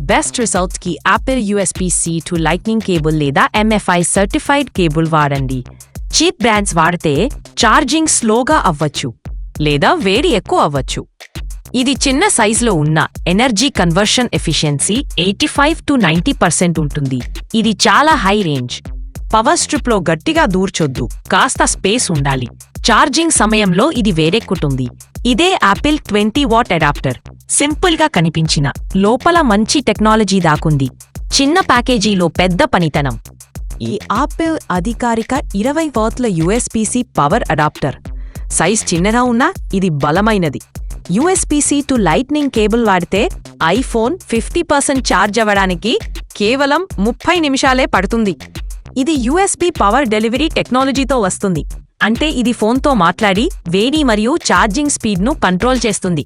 Best results కి Apple USB-C to Lightning cable లేదా MFI certified cable వాడండి. Cheap brands వాడితే ఛార్జింగ్ స్లోగా అవ్వచ్చు లేదా వేడి ఎక్కువ అవ్వచ్చు. ఇది చిన్న సైజులో ఉన్న ఎనర్జీ కన్వర్షన్ ఎఫిషియన్సీ 85 to 90% ఉంటుంది. ఇది చాలా హై రేంజ్. పవర్ స్ట్రిప్లో గట్టిగా దూర్చొద్దు, కాస్త స్పేస్ ఉండాలి. ఛార్జింగ్ సమయంలో ఇది వేడెక్కుతుంది. ఇదే యాపిల్ 20W అడాప్టర్. సింపుల్ గా కనిపించిన లోపల మంచి టెక్నాలజీ దాకుంది. చిన్న ప్యాకేజీలో పెద్ద పనితనం. ఈ యాపిల్ అధికారిక 20W USB-C power adapter. Size చిన్నగా ఉన్నా ఇది బలమైనది. USB-C to Lightning కేబుల్ వాడితే ఐఫోన్ 50% ఛార్జ్ అవ్వడానికి కేవలం 30 నిమిషాలే పడుతుంది. ఇది USB పవర్ డెలివరీ టెక్నాలజీతో వస్తుంది. అంటే ఇది ఫోన్తో మాట్లాడి వేడి మరియు ఛార్జింగ్ స్పీడ్ను కంట్రోల్ చేస్తుంది.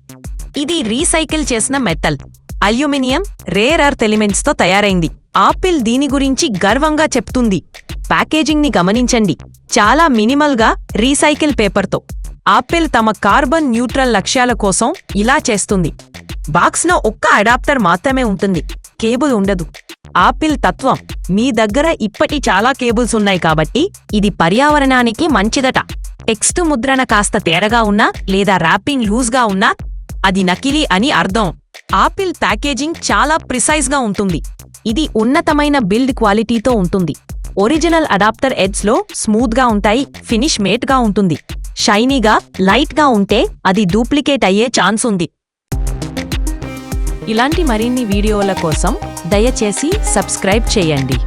ఇది రీసైకిల్ చేసిన మెటల్, అల్యూమినియం, రేర్ ఎర్త్ ఎలిమెంట్స్తో తయారైంది. ఆపిల్ దీని గురించి గర్వంగా చెప్తుంది. ప్యాకేజింగ్ని గమనించండి, చాలా మినిమల్గా రీసైకిల్ పేపర్తో. ఆపిల్ తమ కార్బన్ న్యూట్రల్ లక్ష్యాల కోసం ఇలా చేస్తుంది. బాక్స్లో ఒక్క అడాప్టర్ మాత్రమే ఉంటుంది, కేబుల్ ఉండదు. ఆపిల్ తత్వం, మీ దగ్గర ఇప్పటి చాలా కేబుల్స్ ఉన్నాయి కాబట్టి ఇది పర్యావరణానికి మంచిదట. టెక్స్ట్ ముద్రణ కాస్త తేడాగా ఉన్నా లేదా ర్యాపింగ్ లూజ్గా ఉన్నా అది నకిలీ అని అర్థం. ఆపిల్ ప్యాకేజింగ్ చాలా ప్రిసైజ్గా ఉంటుంది. ఇది ఉన్నతమైన బిల్డ్ క్వాలిటీతో ఉంటుంది. ఒరిజినల్ అడాప్టర్ ఎడ్జ్లో స్మూత్గా ఉంటాయి. ఫినిష్ మేట్గా ఉంటుంది. షైనీగా, లైట్గా ఉంటే అది డూప్లికేట్ అయ్యే ఛాన్స్ ఉంది. ఇలాంటి మరిన్ని వీడియోల కోసం దయచేసి సబ్స్క్రైబ్ చేయండి.